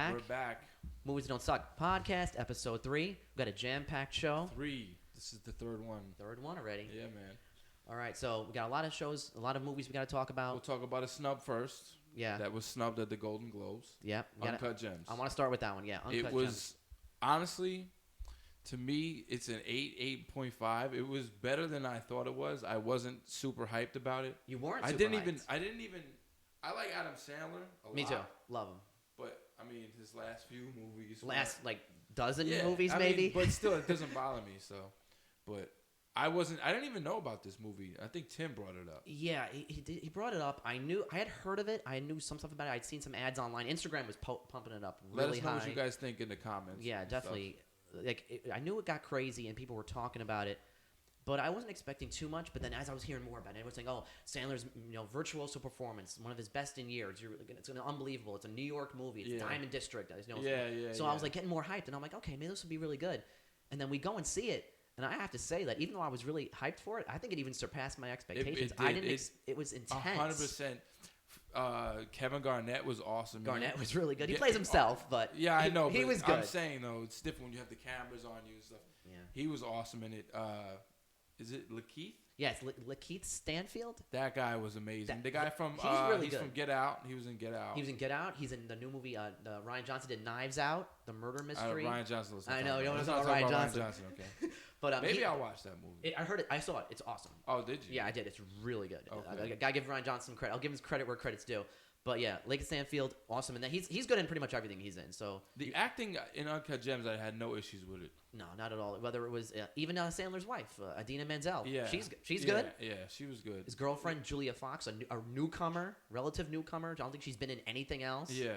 back. We're back. Movies Don't Suck podcast, episode 3. We've got a jam-packed show. 3. This is the third one. Third one already. Yeah, man. All right, so we got a lot of shows, a lot of movies we got to talk about. We'll talk about a snub first. Yeah. That was snubbed at the Golden Globes. Yep. Uncut Gems. I want to start with that one. Yeah. Uncut It was Gems. honestly, to me, it's an 8.5. It was better than I thought it was. I wasn't super hyped about it. You weren't. I super didn't hyped. even. I like Adam Sandler a lot. Me too. Love him. But I mean, his last few movies. Last like dozen yeah, movies, I maybe. mean, but still, it doesn't bother me. So, but I didn't even know about this movie. I think Tim brought it up. Yeah, he brought it up. I had heard of it. I knew some stuff about it. I'd seen some ads online. Instagram was pumping it up really high. Let us know what you guys think in the comments. Yeah, definitely. I knew it got crazy and people were talking about it, but I wasn't expecting too much. But then as I was hearing more about it, I was saying, "Oh, Sandler's virtuoso performance, one of his best in years. It's unbelievable. It's a New York movie. It's Diamond District. So I was like getting more hyped, and I'm like, okay, maybe this will be really good. And then we go and see it. And I have to say that even though I was really hyped for it, I think it even surpassed my expectations. It was intense. 100%. Kevin Garnett was awesome. Garnett was really good. He plays himself, but I know. He was good. I'm saying though, it's different when you have the cameras on you and stuff. Yeah. He was awesome in it. Is it Lakeith? Yes, Lakeith Stanfield. That guy was amazing. The guy from he's from Get Out. He was in Get Out. He was in Get Out. He's in the new movie. Ryan Johnson did Knives Out, the murder mystery. Ryan Johnson. I know. You don't want to talk about Ryan Johnson. Okay. But maybe I'll watch that movie. I heard it. I saw it. It's awesome. Oh, did you? Yeah, I did. It's really good. Okay. I gotta give Ryan Johnson credit. I'll give him credit where credit's due. But yeah, Lakeith Stanfield, awesome, and then he's good in pretty much everything he's in. So the acting in Uncut Gems, I had no issues with it. No, not at all. Whether it was even Sandler's wife, Idina Menzel. Yeah, she's good. Yeah, she was good. His girlfriend Julia Fox, a newcomer, relative newcomer. I don't think she's been in anything else. Yeah,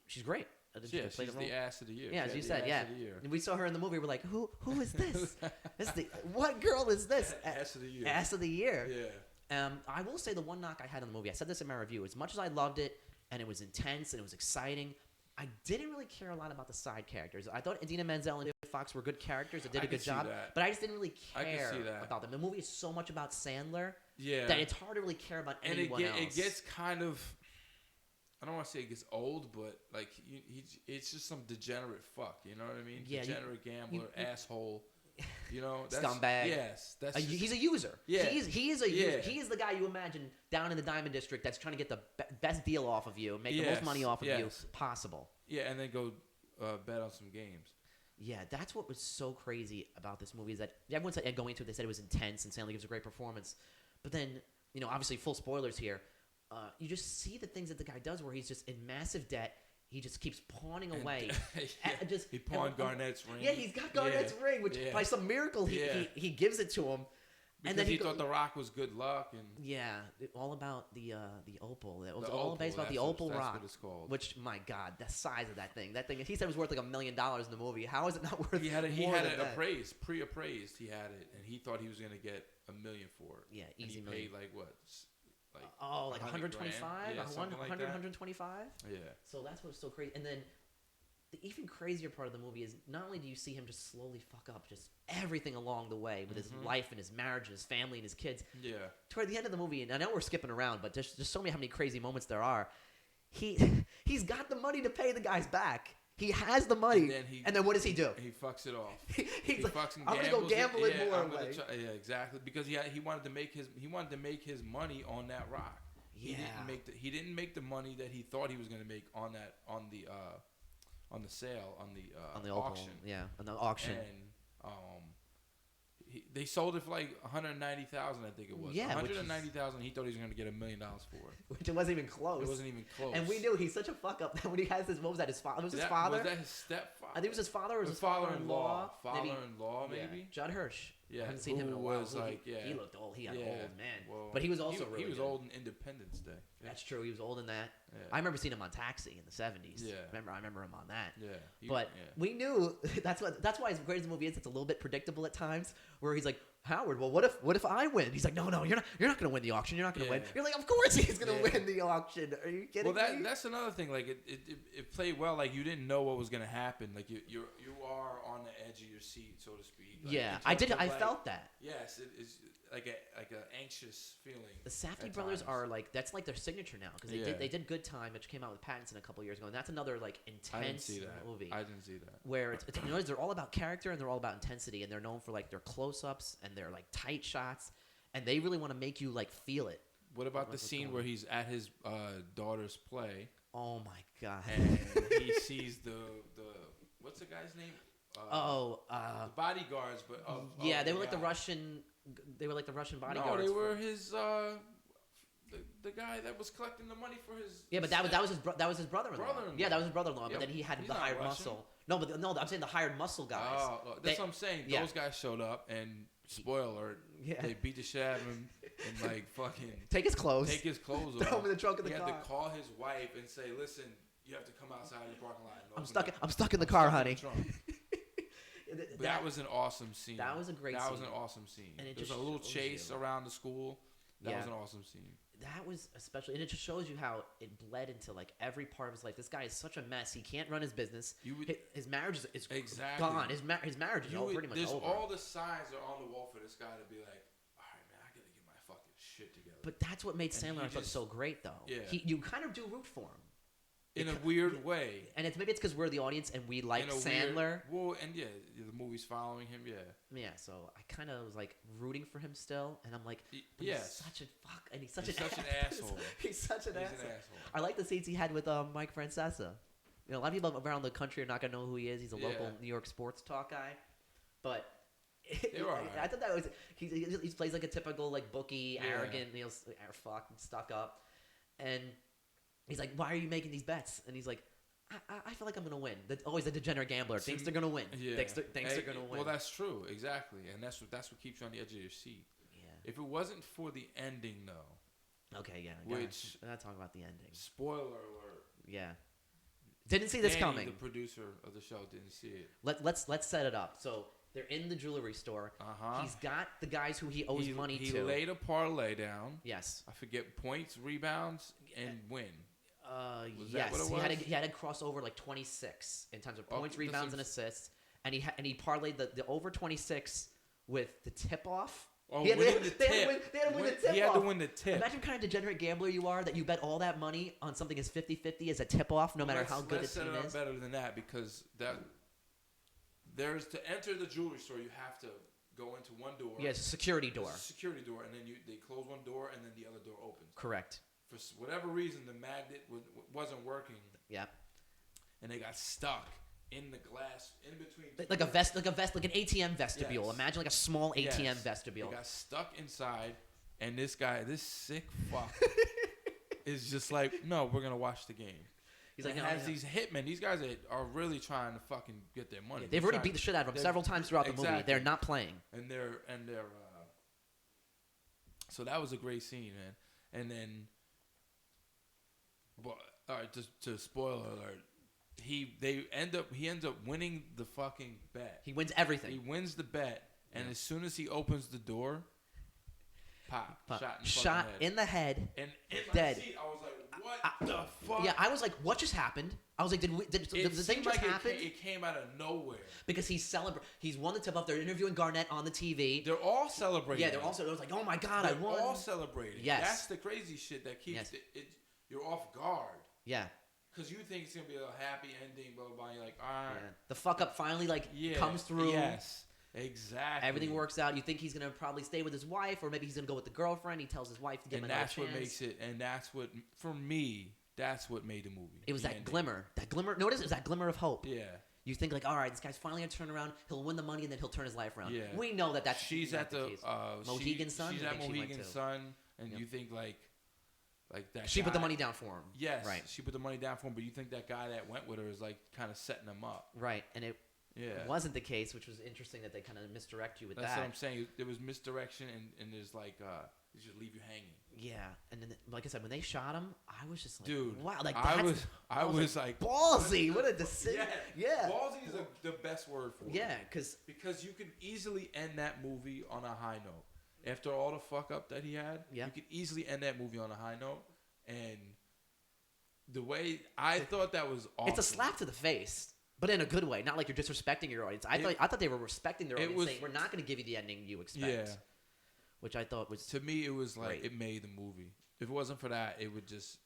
she's great. Yeah, she's the ass of the year. Yeah, as you said, yeah. And we saw her in the movie. We're like, who is this? What girl is this? Ass of the year. Ass of the year. Yeah. I will say the one knock I had on the movie. I said this in my review. As much as I loved it and it was intense and it was exciting, I didn't really care a lot about the side characters. I thought Idina Menzel and Fox were good characters that did a good job, but I just didn't really care about them. The movie is so much about Sandler that it's hard to really care about anyone else. It gets kind of, I don't want to say it gets old, but like it's just some degenerate fuck. You know what I mean? Yeah, degenerate gambler, asshole. You know, scumbag. Yes, he's a user. Yeah, he is a user. He is the guy you imagine down in the Diamond District that's trying to get the best deal off of you, make the most money off of you possible. Yeah, and then go bet on some games. Yeah, that's what was so crazy about this movie is that everyone said going into it, they said it was intense and Sandler gives a great performance, but then obviously full spoilers here, you just see the things that the guy does where he's just in massive debt. He just keeps pawning away. He pawned Garnett's ring. Yeah, he's got Garnett's ring, which by some miracle he gives it to him. Because and then he thought The Rock was good luck. All about the opal. It was all based about the opal rock. That's what it's called. Which, my God, the size of that thing. He said it was worth like $1 million in the movie. How is it not worth? He had it appraised, pre-appraised. He had it, and he thought he was going to get $1 million for it. Yeah, easy. And he paid like what? Like 125? Yeah, 100, like 125? Yeah. So that's what's so crazy. And then the even crazier part of the movie is not only do you see him just slowly fuck up just everything along the way with his life and his marriage and his family and his kids. Yeah. Toward the end of the movie, and I know we're skipping around, but there's just so many crazy moments there are. He's got the money to pay the guys back. He has the money, and then what does he do? He fucks it off. He's like, fucks and I'm gonna go gamble it more away. Yeah, exactly. Because he wanted to make his money on that rock. Yeah. He didn't make the money that he thought he was going to make on the sale on the auction. Yeah, on the auction. And they sold it for like $190,000, I think it was. Yeah, $190,000. He thought he was going to get $1 million for it. Which it wasn't even close. It wasn't even close. And we knew he's such a fuck up that when he has his, what was that? His father? Was his father? Was that his stepfather? I think it was his father or his father-in-law. Father-in-law, maybe. Yeah. Judd Hirsch. Yeah, I haven't seen him in a while. He looked old. He got old, man. Well, but he was also really He was good. old in Independence Day. Yeah. That's true. He was old in that. Yeah. I remember seeing him on Taxi in the 70s. Yeah. I remember him on that. Yeah. We knew that's why as great as the movie is, it's a little bit predictable at times. Where he's like, Howard, well, what if I win? He's like, no, you're not gonna win the auction. You're not gonna win. Yeah. You're like, of course he's gonna Yeah. win the auction. Are you kidding me? That's another thing. Like it played well. Like you didn't know what was gonna happen. Like you are on the edge of your seat, so to speak. Like, Yeah, in I terms did. of, I like, felt that. Yes, it is like a anxious feeling. The Safdie at brothers times. are like that's like their signature now because Yeah. they did Good Time, which came out with Pattinson a couple years ago, and that's another like I didn't intense see that. movie. I didn't see that. Where it's you know they're all about character and they're all about intensity and they're known for like their close-ups and their like tight shots and they really want to make you like feel it. What about the What's scene going where on? he's at his daughter's play Oh my god. and he sees the what's the guy's name? The bodyguards, but yeah, they were the like the guy. Russian. They were like the Russian No, bodyguards. they were his the guy that was collecting the money for his. Yeah, but that was his brother-in-law. Brother-in-law. Yeah, that was his brother-in-law. Yeah, But then he had he's the not hired Russian. muscle. No, I'm saying the hired muscle guys. Oh, that's They- what I'm saying. yeah. Those guys showed up and spoiler, Yeah. they beat the shit out of him and like fucking Take his clothes. take his clothes Throw off. him in the trunk of the he car. had to call his wife and say, "Listen, you have to come outside of the parking lot." And I'm open stuck. up. I'm stuck in the I'm car, stuck in the honey. trunk." But that was an awesome scene. That was a great That was scene. an awesome scene. And it There's a just little shows chase you. around the school. That Yeah. was an awesome scene. That was especially, and it just shows you how it bled into like every part of his life. This guy is such a mess. He can't run his business. You would- His marriage is Exactly. gone. His marriage is You all would- pretty much there's over. all the signs are on the wall for this guy to be like, all right, man, I gotta get my fucking shit together. But that's what made And Sandler he I thought just- so great, though. Yeah. You kind of do root for him. In a weird way. And maybe it's because we're the audience and we like In a Sandler. Well, and yeah, the movie's following him. Yeah. Yeah, so I kind of was like rooting for him still, and I'm like, but Yes. he's such a fuck, and he's such He's an such an ass. asshole. He's such an He's asshole. an asshole. I like the scenes he had with Mike Francesa. You know, a lot of people around the country are not gonna know who he is. He's a local Yeah. New York sports talk guy, but They're all right. I thought that was he plays like a typical like bookie, Yeah. arrogant, fuck, stuck up, and he's like, "Why are you making these bets?" And he's like, I feel like I'm gonna win. That's always the degenerate gambler thinks they're gonna win. Yeah. Thinks they're gonna win. Well, that's true. Exactly. And that's what keeps you on the edge of your seat. Yeah. If it wasn't for the ending, though, Okay. Yeah. Which- we're not talking about the ending. spoiler alert. Yeah. Didn't see this Danny, coming. the producer of the show, didn't see it. Let's set it up. So they're in the jewelry store. Uh-huh. He's got the guys who he owes money he to. laid a parlay down. Yes. I forget points, rebounds, and win. Was that Yes. what it was? He had to cross over like 26 in terms of Oh, points, this rebounds, and is- assists, and he parlayed the over 26 with the tip off. Oh, He had, winning they, the they had to tip. win, they had to win the tip He had off. to win the tip. Imagine what kind of degenerate gambler you are that you bet all that money on something as 50-50 as a tip off, no matter how good a let's set team it up is. better than that because there's to enter the jewelry store, you have to go into one door. Yeah, it's a security door. There's a security door, and then they close one door, and then the other door opens. Correct. For whatever reason, the magnet wasn't working, Yeah. and they got stuck in the glass in between. Like a vest, like an ATM vestibule. Yes. Imagine like a small ATM Yes. vestibule. They got stuck inside, and this sick fuck, is just like, no, we're gonna watch the game. He's like, It no, has yeah. these hitmen. These guys are really trying to fucking get their money. They've already beat the shit out of him they're- several times throughout the movie. Exactly. They're not playing. and they're so that was a great scene, man. And then, but all right, just to spoiler alert, he ends up winning the fucking bet. He wins everything. He wins the bet, and Yeah. as soon as he opens the door, pop, shot Shot in in the head. and in my dead. seat, I was like, what the fuck? Yeah, I was like, what just happened? I was like, did the It thing seemed just like happen? it came out of nowhere. Because he's won the tip off. They're interviewing Garnett on the TV. They're all celebrating. Yeah, they're like, oh my god, I They're won. all celebrating. Yes. That's the crazy shit that keeps Yes. you're off guard. Yeah. Because you think it's going to be a happy ending, blah, blah, blah. You're like, all right. Yeah. The fuck up finally Yeah. comes through. Yes. Exactly. Everything works out. You think he's gonna probably stay with his wife, or maybe he's gonna go with the girlfriend. He tells his wife to give him And another that's what chance. makes it, and that's what, for me, that's what made the movie. It was the that ending. glimmer. That glimmer. Notice it was that glimmer of hope. Yeah. You think like, all right, this guy's finally gonna turn around. He'll win the money, and then he'll turn his life around. Yeah. We know that's She's not at the case. Mohegan Mohegan Sun? She's I at think she went Mohegan to. Sun, and Yep. you think like that. She put the guy- money down for him. Yes. Right. She put the money down for him, but you think that guy that went with her is like kind of setting him up. Right, and it Yeah. wasn't the case, which was interesting that they kind of misdirect you with That's that. what I'm saying. There was misdirection, and there's like They just leave you hanging. Yeah, and then like I said, when they shot him, I was just like, Dude, wow, like I that's, was like ballsy. What a decision. Yeah. Ballsy is the best word for it. Yeah, because you could easily end that movie on a high note. After all the fuck up that he had, you could easily end that movie on a high note. And the way I thought that was awesome. It's a slap to the face, but in a good way. Not like you're disrespecting your audience. I thought they were respecting their audience, saying we're not going to give you the ending you expect. Yeah. Which I thought was, to me, it was like great. it made the movie. If it wasn't for that, it would just.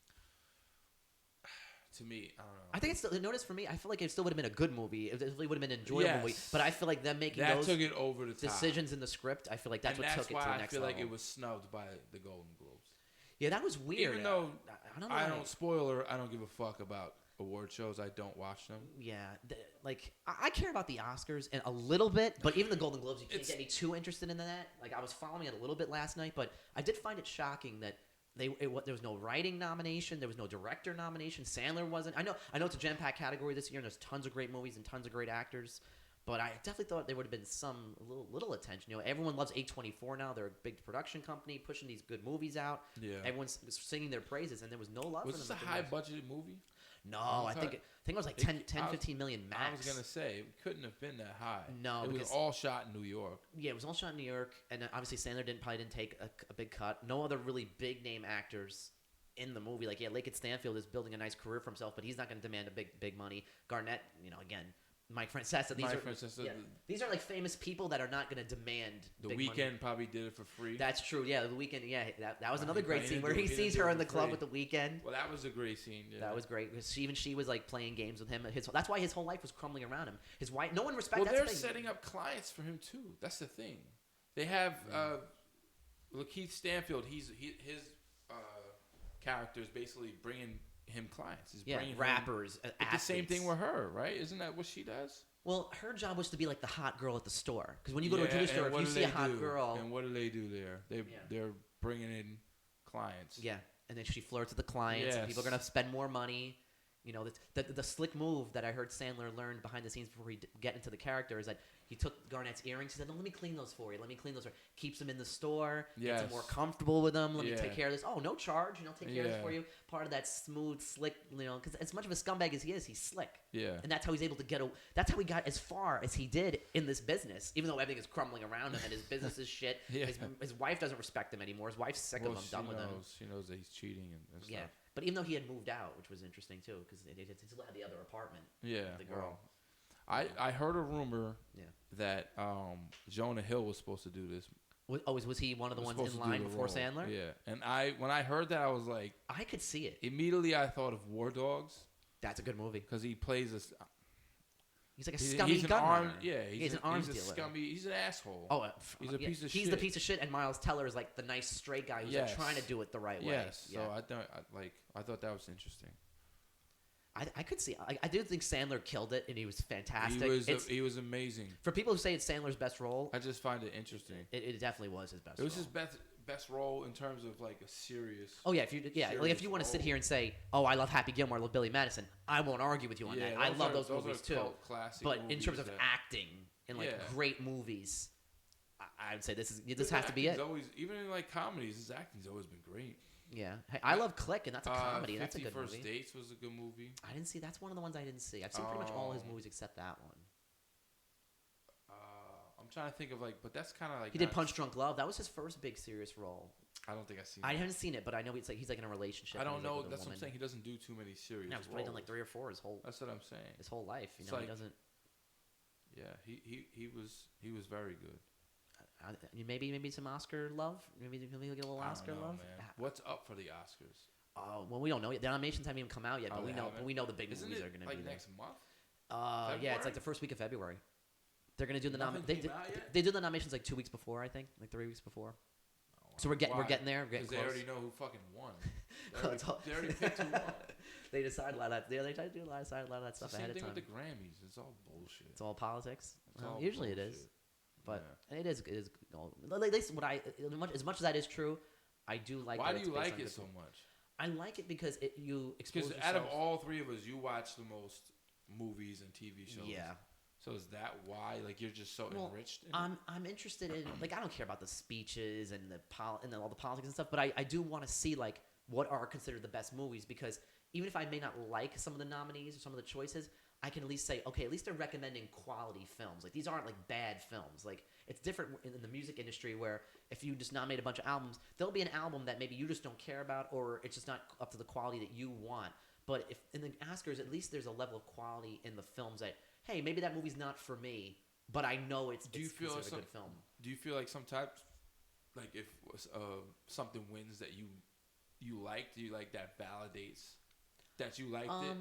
To me, I don't know. I think it's still, notice for me, I feel like it still would have been a good movie. It would have been an enjoyable movie. But I feel like them making that those took it over the top. decisions in the script, I feel like that's what took it to the next level. That's why I feel like it was snubbed by the Golden Globes. Yeah, that was weird. Even though I don't know. I don't give a fuck about award shows. I don't watch them. Yeah, I care about the Oscars and a little bit, but even the Golden Globes, you can't get me too interested in that. Like I was following it a little bit last night, but I did find it shocking that there was no writing nomination, there was no director nomination. Sandler wasn't. I know it's a jam-packed category this year, and there's tons of great movies and tons of great actors. But I definitely thought there would have been some little attention. You know, everyone loves A24 now. They're a big production company pushing these good movies out. Yeah, everyone's singing their praises, and there was no love for them. Was this a high-budgeted movie? No, I think it was like 15 million max. I was gonna say it couldn't have been that high. No, it was all shot in New York. Yeah, it was all shot in New York, and obviously Sandler probably didn't take a big cut. No other really big name actors in the movie. Like Lakeith Stanfield is building a nice career for himself, but he's not going to demand a big money. Garnett, again. Mike Francesa. These are like famous people that are not going to demand. The Weeknd probably did it for free. That's true. Yeah, The Weeknd. Yeah, that was another great scene where he sees her in the club with The Weeknd. Well, that was a great scene. Yeah. That was great because she was like playing games with him. That's why his whole life was crumbling around him. His wife. No one respects. Well, they're setting up clients for him too. That's the thing. They have Lakeith Stanfield. His character is basically bringing him clients. He's bringing rappers. The same thing with her, right? Isn't that what she does? Well, her job was to be like the hot girl at the store. Because when you go to a jewelry store, if you see a hot girl, and what do they do there? They're bringing in clients. Yeah, and then she flirts with the clients. And people are gonna spend more money. The slick move that I heard Sandler learn behind the scenes before he get into the character is that he took Garnett's earrings. He said, "No, let me clean those for you. Let me clean those." Keeps them in the store. Gets him more comfortable with them. Let me take care of this. Oh, no charge. Take care of this for you. Part of that smooth, slick. Because as much of a scumbag as he is, he's slick. Yeah. And that's how he's able to get. That's how he got as far as he did in this business. Even though everything is crumbling around him and his business is shit. His wife doesn't respect him anymore. His wife's sick of him, done with him. She knows that he's cheating and stuff. Yeah. But even though he had moved out, which was interesting too, because he still had the other apartment. Yeah. The girl. Well, I heard a rumor that Jonah Hill was supposed to do this. Was he one of the ones in line before Sandler? Yeah. And when I heard that, I was like, I could see it. Immediately, I thought of War Dogs. That's a good movie because he plays a. He's like a scummy gun runner. He's an arms dealer. He's an asshole. Oh, he's a piece of shit. He's the piece of shit, and Miles Teller is like the nice straight guy who's like trying to do it the right way. Yes. So I thought that was interesting. I could see. I do think Sandler killed it, and he was fantastic. He was amazing. For people who say it's Sandler's best role, I just find it interesting. It definitely was his best. It was his best role in terms of like a serious. Oh yeah, if you want to sit here and say, "Oh, I love Happy Gilmore, I love Billy Madison," I won't argue with you on that. I love those movies too. But in terms of acting and like great movies, I would say this has to be it. Even in like comedies, his acting's always been great. Yeah, I love Click, and that's a comedy. That's a good movie. 50 First Dates was a good movie. I didn't see. That's one of the ones I didn't see. I've seen pretty much all his movies except that one. I'm trying to think of but that's kind of like he did Punch Drunk Love. That was his first big serious role. I don't think I've seen. I haven't seen it, but I know he's like in a relationship. I don't know. That's what I'm saying. He doesn't do too many serious. No, he's probably done like 3 or 4 his whole. That's what I'm saying. His whole life, he doesn't. Yeah, he was very good. Maybe some Oscar love. Maybe get a little Oscar love. Man. What's up for the Oscars? Oh, well, we don't know yet. The nominations haven't even come out yet, but we know the big movies are going to be there. Next month? Yeah, it's like the first week of February. They're going to do the they do the nominations like 2 weeks before, I think, like 3 weeks before. So we're getting there. We're getting close. They already know who fucking won. They already picked who won. They decide a lot of that. They try to do a lot of that stuff ahead of time. Same thing with the Grammys. It's all bullshit. It's all politics. Usually bullshit. It is. But it is at least as much as that is true, I do like. Why do you like it so much? I like it because you expose yourself. Out of all 3 of us, you watch the most movies and TV shows. Yeah. So is that why, like, you're just so enriched? I'm interested in, like, I don't care about the speeches and all the politics and stuff, but I do want to see, like, what are considered the best movies, because even if I may not like some of the nominees or some of the choices, I can at least say, okay, at least they're recommending quality films. Like, these aren't, like, bad films. Like, it's different in the music industry where if you just nominate a bunch of albums, there'll be an album that maybe you just don't care about, or it's just not up to the quality that you want. But if in the Oscars, at least there's a level of quality in the films that, hey, maybe that movie's not for me, but I know it's considered a good film. Do you feel like sometimes, like, if something wins that you liked, do you like that validates that you liked it?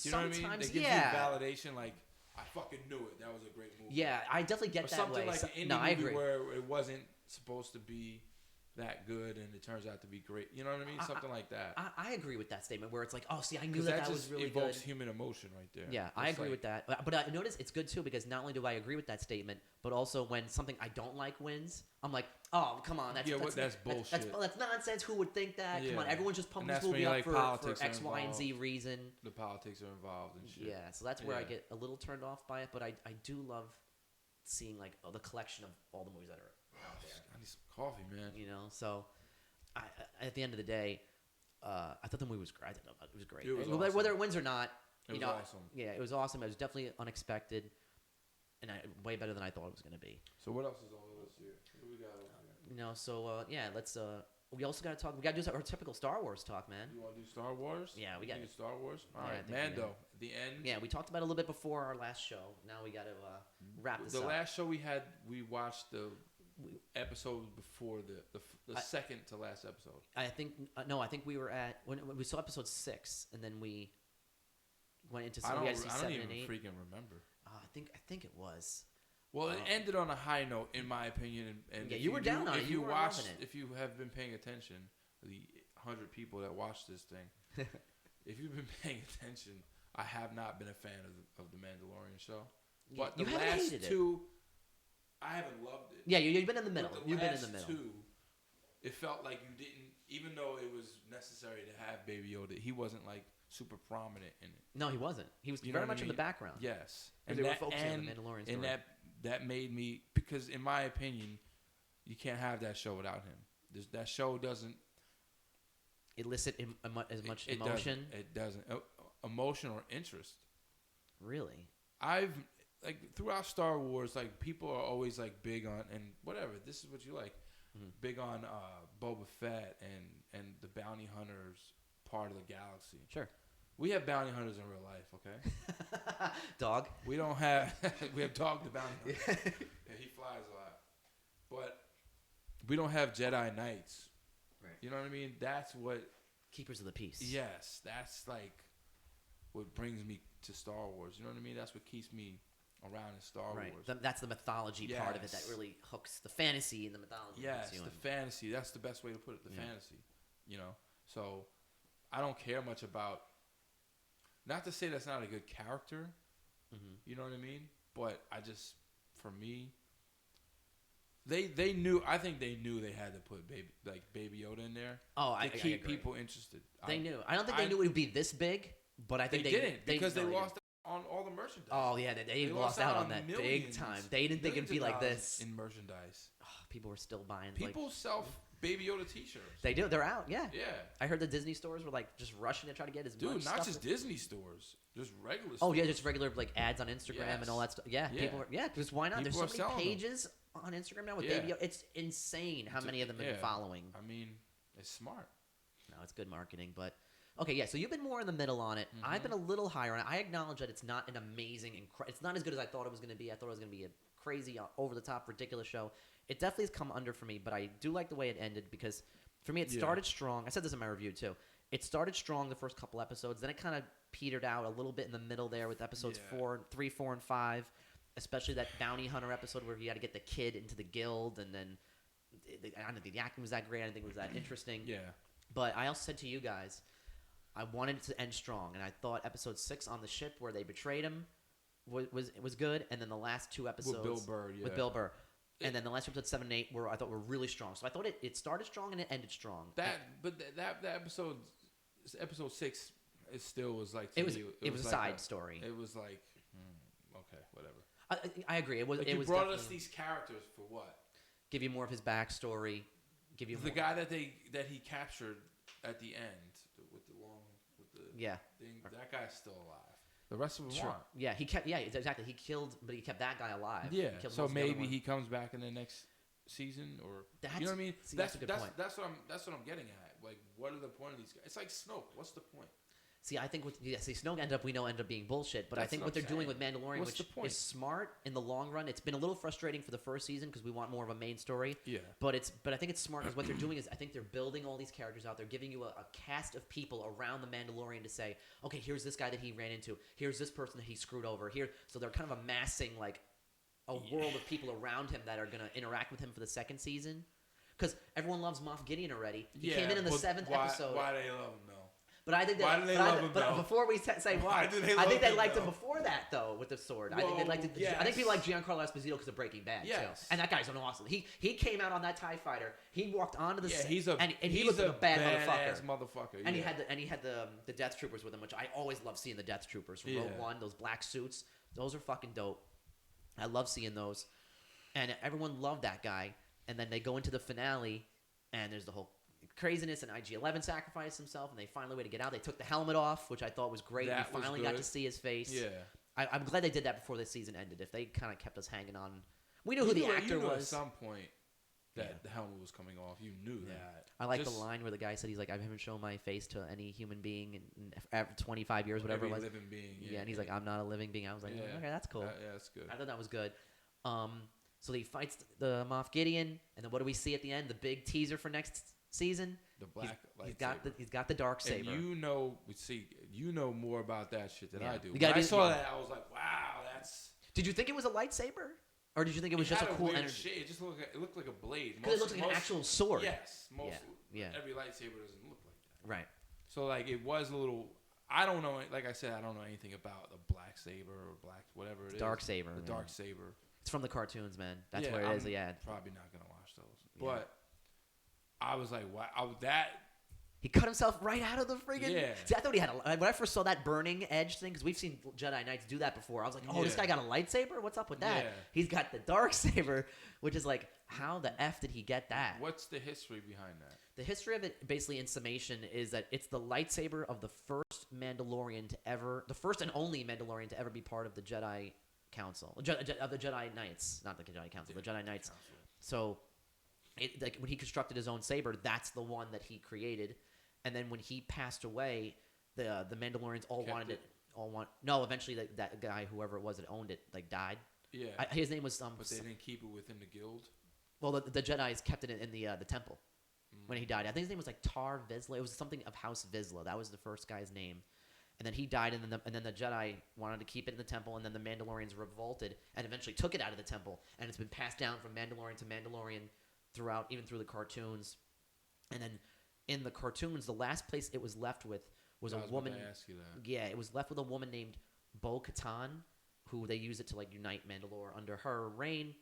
Do you know what I mean? That gives you validation, like, I fucking knew it. That was a great movie. Yeah, I definitely get that way. Something like an indie movie where it wasn't supposed to be that good and it turns out to be great. You know what I mean? Something like that. I agree with that statement where it's like, oh, see, I knew that was really good. That just evokes human emotion right there. Yeah, I agree with that. But I notice it's good too, because not only do I agree with that statement, but also when something I don't like wins, I'm like, oh, come on, that's bullshit. That's nonsense. Who would think that? Yeah. Come on, everyone's just pumping this movie up for X, Y, and Z reason. The politics are involved and shit. Yeah, so that's where I get a little turned off by it, but I do love seeing, like, the collection of all the movies that are out there. I need some coffee, man. You know, so at the end of the day, I thought the movie was great. It was great. It was awesome. Whether it wins or not, it was awesome. Yeah, it was awesome. It was definitely unexpected, and way better than I thought it was going to be. So what else is on the list here? What do we got over here? You know, so let's. We also got to talk. We got to do our typical Star Wars talk, man. You want to do Star Wars? Yeah, we got to do Star Wars. All right, yeah, Mando. At the end. Yeah, we talked about it a little bit before our last show. Now we got to wrap this up. The last show we had, we watched the episode before the second to last episode. I think no. I think we were at when we saw episode 6, and then we went into. I don't even freaking remember. I think it was. Well, it ended on a high note, in my opinion. And yeah, you were down on it. You were watched, if you have been paying attention, the 100 people that watched this thing, if you've been paying attention, I have not been a fan of the Mandalorian show. But the last two, I haven't loved it. Yeah, you've been in the middle. You've been in the middle. Two, it felt like you didn't, even though it was necessary to have Baby Yoda, he wasn't like super prominent in it. No, he wasn't. He was very much in the background. Yes, and they were focusing on the Mandalorian story. And that made me, because in my opinion, you can't have that show without him. That show doesn't elicit as much emotion. It doesn't emotion or interest. Really, throughout Star Wars, like, people are always like big on, and whatever, this is what you like, big on Boba Fett and the bounty hunters part of the galaxy. Sure. We have bounty hunters in real life, okay? Dog. We don't have. We have Dog the bounty hunter. Yeah, he flies a lot, but we don't have Jedi Knights. Right. You know what I mean? That's what. Keepers of the peace. Yes, that's like what brings me to Star Wars. You know what I mean? That's what keeps me around in Star Wars. That's the mythology part of it that really hooks the fantasy and the mythology. Yes, the fantasy. That's the best way to put it. The fantasy. You know, so I don't care much about. Not to say that's not a good character, you know what I mean? But I just, for me, they knew. I think they knew they had to put Baby Yoda in there. To keep people interested. They knew. I don't think they knew it would be this big, but I think they didn't, because they lost on all the merchandise. Oh yeah, they lost out on that big time. They didn't think it'd be like this in merchandise. Oh, people were still buying. People Baby Yoda T-shirts. They do. They're out. Yeah. Yeah. I heard the Disney stores were like just rushing to try to get as much stuff. Dude, not just Disney stores, just regular. Oh yeah, just regular like ads on Instagram and all that stuff. Yeah, people. Because why not? There's so many pages on Instagram now with Baby Yoda. It's insane how many of them have been following. I mean, it's smart. No, it's good marketing, but. Okay, yeah, so you've been more in the middle on it. I've been a little higher on it. I acknowledge that it's not an amazing, it's not as good as I thought it was going to be. I thought it was going to be a crazy, over-the-top, ridiculous show. It definitely has come under for me, but I do like the way it ended because, for me, it started strong. I said this in my review, too. It started strong the first couple episodes. Then it kind of petered out a little bit in the middle there with episodes 3, 4, and 5, especially that bounty hunter episode where he had to get the kid into the guild, and then I don't think the acting was that great. I didn't think it was that interesting. Yeah. But I also said to you guys, I wanted it to end strong, and I thought episode 6 on the ship where they betrayed him was good, and then the last 2 episodes with Bill Burr, and then the last episode 7 and 8 I thought were really strong. So I thought it started strong and it ended strong. That episode 6, it still was like it was a side story. It was like okay, whatever. I agree. It was. Like it you was brought us these characters for what? Give you more of his backstory. Give you the more. Guy that he captured at the end with the thing. That guy's still alive. The rest of them aren't. Yeah, he kept. Yeah, exactly. He killed, but he kept that guy alive. Yeah. So maybe he comes back in the next season, or you know what I mean? See, that's a good point. That's what I'm getting at. Like, what are the point of these guys? It's like Snoke. What's the point? See, I think Snoke ended up being bullshit. But I think what they're doing with Mandalorian, which is smart in the long run. It's been a little frustrating for the first season because we want more of a main story. Yeah. But I think it's smart because what they're doing is I think they're building all these characters out. They're giving you a cast of people around the Mandalorian to say, okay, here's this guy that he ran into. Here's this person that he screwed over. Here, so they're kind of amassing like a world of people around him that are gonna interact with him for the second season. Because everyone loves Moff Gideon already. He came in the 7th episode. Why do they love him though? But I think why do they love him? But before we say why, I think they liked him before that though with the sword. I think they liked it. Yes. I think people like Giancarlo Esposito because of Breaking Bad. Yes. Too. And that guy's an awesome. He came out on that TIE fighter. He walked onto the set. And he looked like a bad motherfucker. And he had the Death Troopers with him, which I always love seeing the Death Troopers from Rogue One. Those black suits, those are fucking dope. I love seeing those, and everyone loved that guy. And then they go into the finale, and there's the whole craziness, and IG-11 sacrificed himself, and they find a way to get out. They took the helmet off, which I thought was great. We finally got to see his face. Yeah. I'm glad they did that before the season ended. If they kind of kept us hanging on. We knew who the actor was. At some point that the helmet was coming off. You knew that. I like the line where the guy said, he's like, I haven't shown my face to any human being in 25 years, whatever it was. Living being. Yeah, and he's like, I'm not a living being. I was like, okay, that's cool. Yeah, that's good. I thought that was good. So he fights the Moff Gideon, and then what do we see at the end? The big teaser for next season. The black lightsaber. He's got the dark saber. And you know more about that shit than I do. When I saw that, I was like, wow, that's. Did you think it was a lightsaber, or did you think it was just a cool energy? Shit. It looked like a blade. Because it looks like an actual sword. Yes, every lightsaber doesn't look like that. Right. So like it was a little. I don't know. Like I said, I don't know anything about the black saber or black whatever it is. Dark saber. The dark saber. It's from the cartoons, man. That's where it is. Yeah. Probably not gonna watch those, but. I was like, wow, that. He cut himself right out of the friggin'. Yeah. See, I thought he had when I first saw that burning edge thing, because we've seen Jedi Knights do that before. I was like, oh, this guy got a lightsaber? What's up with that? Yeah. He's got the dark saber, which is like, how the F did he get that? What's the history behind that? The history of it, basically in summation, is that it's the lightsaber of the first and only Mandalorian to ever be part of the Jedi Council, of the Jedi Knights, not the Jedi Council, the Jedi Knights. So. Like when he constructed his own saber, that's the one that he created, and then when he passed away, the Mandalorians eventually that guy, whoever it was that owned it, like died. Yeah. His name was But they didn't keep it within the guild. Well, the Jedi's kept it in the temple when he died. I think his name was like Tar Vizsla. It was something of House Vizsla. That was the first guy's name. And then he died, and then the Jedi wanted to keep it in the temple, and then the Mandalorians revolted and eventually took it out of the temple, and it's been passed down from Mandalorian to Mandalorian. Even through the cartoons, and then in the cartoons, the last place it was left with was a woman. I ask you that. Yeah, it was left with a woman named Bo-Katan, who they use it to like unite Mandalore under her reign,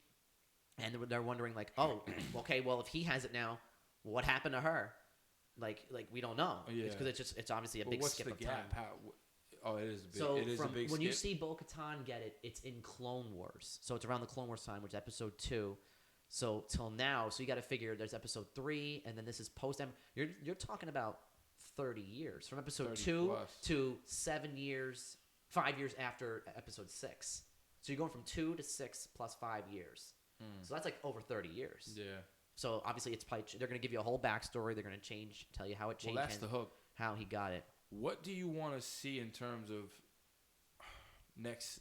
and they're wondering like, oh, okay, well if he has it now, what happened to her? Like we don't know. Yeah. Because it's obviously a big skip of time. It is a big. So it is a big when skip. you see Bo-Katan get it, it's in Clone Wars. So it's around the Clone Wars time, which is episode 2. So till now, so you got to figure there's episode 3, and then this is post. You're talking about 30 years from episode 2 plus. to 7 years, 5 years after episode 6. So you're going from 2 to 6 plus 5 years. So that's like over 30 years. Yeah. So obviously it's probably they're going to give you a whole backstory. They're going to tell you how it changed. Well, that's the hook. How he got it. What do you want to see in terms of next?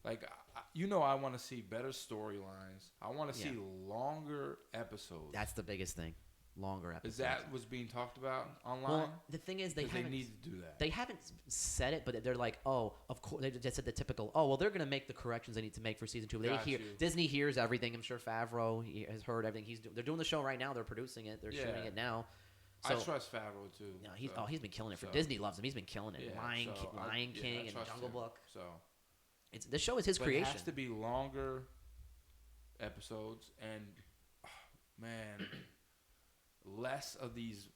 Like, I want to see better storylines. I want to see longer episodes. That's the biggest thing. Longer episodes. Is that what's being talked about online? Well, the thing is, they need to do that. They haven't said it, but they're like, oh, of course. They just said the typical, oh, well, they're going to make the corrections they need to make for season 2. Disney hears everything. I'm sure Favreau has heard everything. They're doing the show right now. They're producing it. They're shooting it now. So, I trust Favreau too. No, he's been killing it. For Disney loves him. He's been killing it. Yeah, Lion King and Jungle Book. So. The show is his creation. It has to be longer episodes and, less of these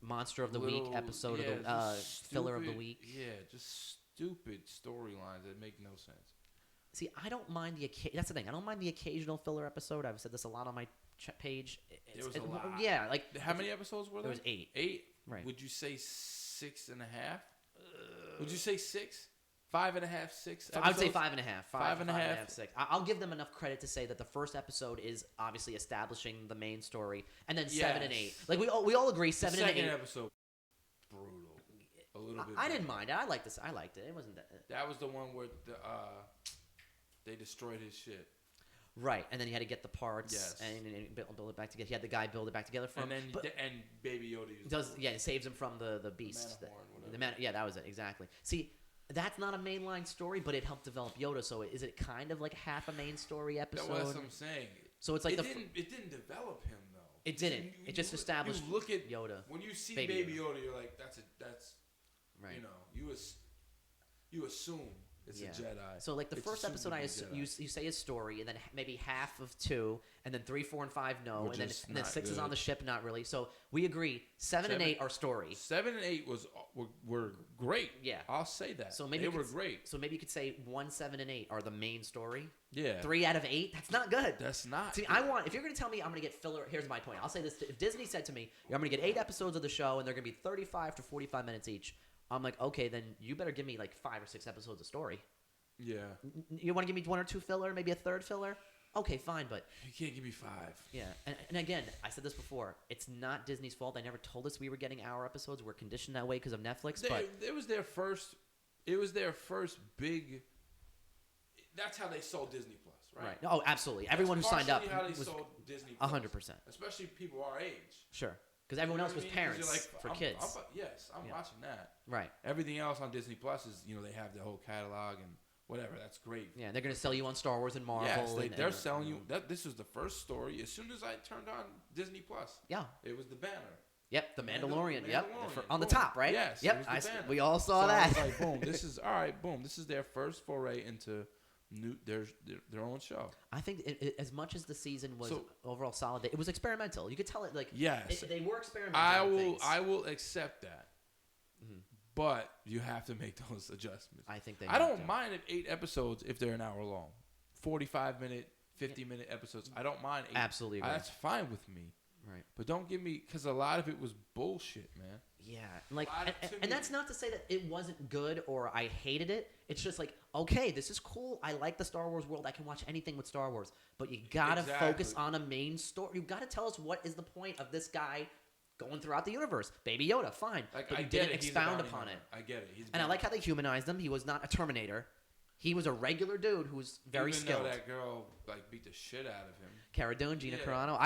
monster of the week episode of the filler of the week. Yeah, just stupid storylines that make no sense. See, I don't mind that's the thing. I don't mind the occasional filler episode. I've said this a lot on my page. There was a lot. Yeah, like how many episodes were there? There was 8. 8. Right. Would you say 6.5? Would you say 6? 5.5, 6 episodes? I would say 5.5. 5.5. 6. I'll give them enough credit to say that the first episode is obviously establishing the main story, and then 7 and 8. Like we all agree, 7 and 8. The second episode, brutal. A little bit. I didn't mind it. I liked this. I liked it. It wasn't that. That was the one where they destroyed his shit. Right, and then he had to get the parts Yes. and build it back together. He had the guy build it back together for him. And Baby Yoda it saves him from the beast. Yeah, that was it exactly. See, that's not a mainline story, but it helped develop Yoda. So is it kind of like half a main story episode? That's what I'm saying. So it's like it didn't develop him though. It didn't. It just established. You look at Yoda. When you see Baby Yoda, you're like, that's right. You assume it's a Jedi. So like the first episode, you say his story, and then maybe half of 2, and then 3, 4, and 5 no, and then 6 is on the ship, not really. So we agree, 7 and 8 are story. 7 and 8 were great. Yeah, I'll say that. So maybe they were great. So maybe you could say 1, 7, and 8 are the main story. Yeah. 3 out of 8, that's not good. That's not. See, if you're gonna tell me I'm gonna get filler, here's my point. I'll say this: if Disney said to me, I'm gonna get 8 episodes of the show, and they're gonna be 35 to 45 minutes each, I'm like, okay, then you better give me like 5 or 6 episodes of story. Yeah. You want to give me 1 or 2 filler, maybe a third filler? Okay, fine, but you can't give me 5. Yeah, and again, I said this before. It's not Disney's fault. They never told us we were getting our episodes. We're conditioned that way because of Netflix. But it was their first. It was their first big. That's how they sold Disney Plus, right? Oh, absolutely. Everyone who signed up how they sold Disney Plus. 100%. Especially people our age. Sure, because everyone else was parents for kids. I'm watching that. Right. Everything else on Disney Plus is they have the whole catalog and. Whatever, that's great. Yeah, they're gonna sell you on Star Wars and Marvel. Yes, they're selling you. This was the first story. As soon as I turned on Disney Plus, it was the banner. Yep, the Mandalorian. Yep, on the top, right? Yes. Yep, we all saw that. I was like, boom, this is all right. Boom, this is their first foray into their own show. I think as much as the season was overall solid, it was experimental. You could tell it like they were experimental. I will accept that. Mm-hmm. But you have to make those adjustments. I think I don't mind if 8 episodes if they're an hour long, 45-minute, 50-minute episodes. I don't mind 8. Absolutely, agree. That's fine with me. Right. But don't give me because a lot of it was bullshit, man. Yeah, like, and that's not to say that it wasn't good or I hated it. It's just like, okay, this is cool. I like the Star Wars world. I can watch anything with Star Wars. But you gotta focus on a main story. You gotta tell us what is the point of this guy going throughout the universe. Baby Yoda, fine. Like, but you didn't expound upon it. I get it. And I like how they humanized him. He was not a Terminator. He was a regular dude who was very skilled. Even though that girl beat the shit out of him. Cara Dune, Gina Carano.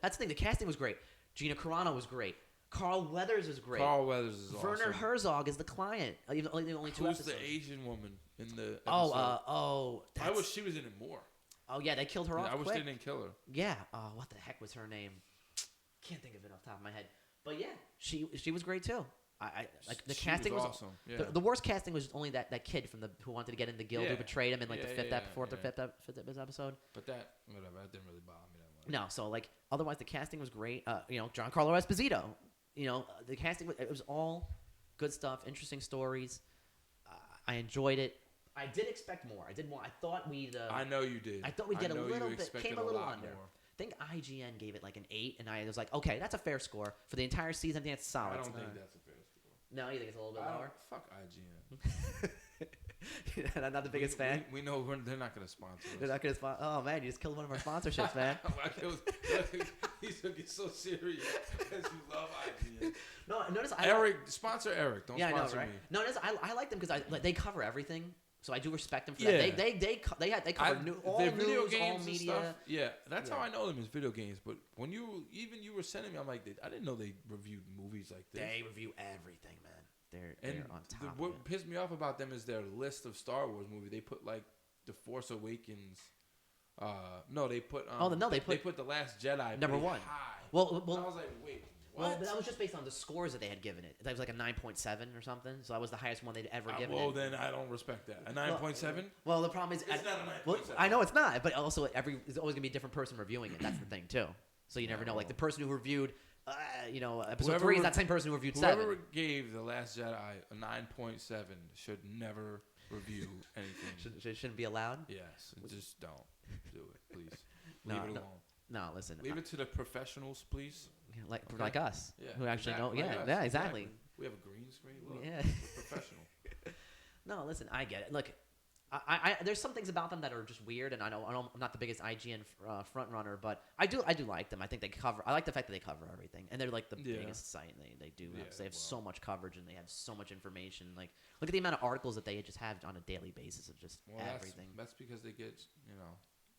That's the thing. The casting was great. Gina Carano was great. Carl Weathers is great. Carl Weathers is awesome. Werner Herzog is the client. Only 2 episodes. Who's the Asian woman in the episode? I wish she was in it more. Oh, yeah, they killed her off I wish quick. they didn't kill her. Yeah. What the heck was her name? Can't think of it off the top of my head. But yeah, she was great too. I like the casting was awesome. Yeah. The worst casting was only that kid from who wanted to get in the guild who betrayed him in the fourth or fifth episode. But that didn't really bother me that much. No, so otherwise the casting was great. Giancarlo Esposito. The casting it was all good stuff, interesting stories. I enjoyed it. I did expect more. I thought we'd. I know you did. I thought we'd get a little bit. Came a little under. More. I think IGN gave it like an 8, and I was like, okay, that's a fair score for the entire season. I think it's solid. I don't think that's a fair score. No, you think it's a little bit lower? Fuck IGN. Not the biggest fan. We know they're not going to sponsor us. They're not going to sponsor. Oh man, you just killed one of our sponsorships, man. He's looking so serious because you love IGN. No, notice sponsor Eric. Don't sponsor me. No, notice I like them because they cover everything. So I do respect them for that. They cover all video news, games all media. And stuff. Yeah, that's how I know them is video games. But when you were sending me, I'm like, I didn't know they reviewed movies like this. They review everything, man. They're on top. What pissed me off about them is their list of Star Wars movies. They put like The Force Awakens. They put they put The Last Jedi number 1. High. Well, I was like, wait. What? Well, but that was just based on the scores that they had given it. That was like a 9.7 or something. So that was the highest one they'd ever given it. Then I don't respect that. A 9.7? Well, the problem is... It's not a 9.7. Well, I know it's not, but also there's always going to be a different person reviewing it. That's the thing, too. So you never know. Like the person who reviewed, episode 3 is that same person who reviewed 7. Whoever gave The Last Jedi a 9.7 should never review anything. It shouldn't be allowed. Yes, just don't do it, please. No, Leave it no. alone. No, listen. Leave it to the professionals, please. Like us, Yeah, who actually know. exactly, like Yeah, us, yeah, exactly. We have a green screen. Look, Yeah. we're professional. No, listen, I get it. Look, I there's some things about them that are just weird, and I'm not the biggest IGN front runner, but I do like them. I think they cover. I like the fact that they cover everything, and they're like the biggest site. They do. They have so much coverage, and they have so much information. Like, look at the amount of articles that they just have on a daily basis of just everything. That's because they get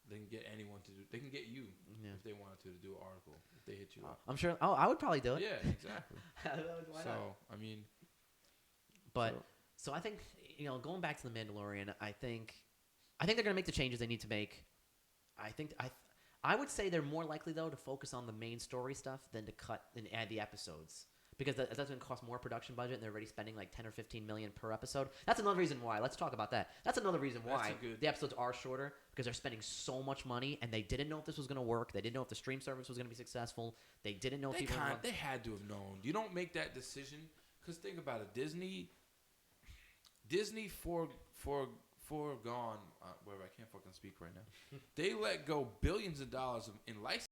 they can get anyone to do. They can get you if they wanted to do an article. If they hit you up, I'm sure. Oh, I would probably do it. Yeah, exactly. Why so not? I mean, but so I think going back to the Mandalorian, I think they're gonna make the changes they need to make. I would say they're more likely though to focus on the main story stuff than to cut and add the episodes. Because that's going to cost more production budget, and they're already spending like 10 or 15 million per episode. That's another reason why. Let's talk about that. That's another reason why the episodes are shorter, because they're spending so much money, and they didn't know if this was going to work. They didn't know if the stream service was going to be successful. They didn't know if people. They had to have known. You don't make that decision because think about it. Disney foregone. Whatever. I can't fucking speak right now. They let go billions of dollars in license.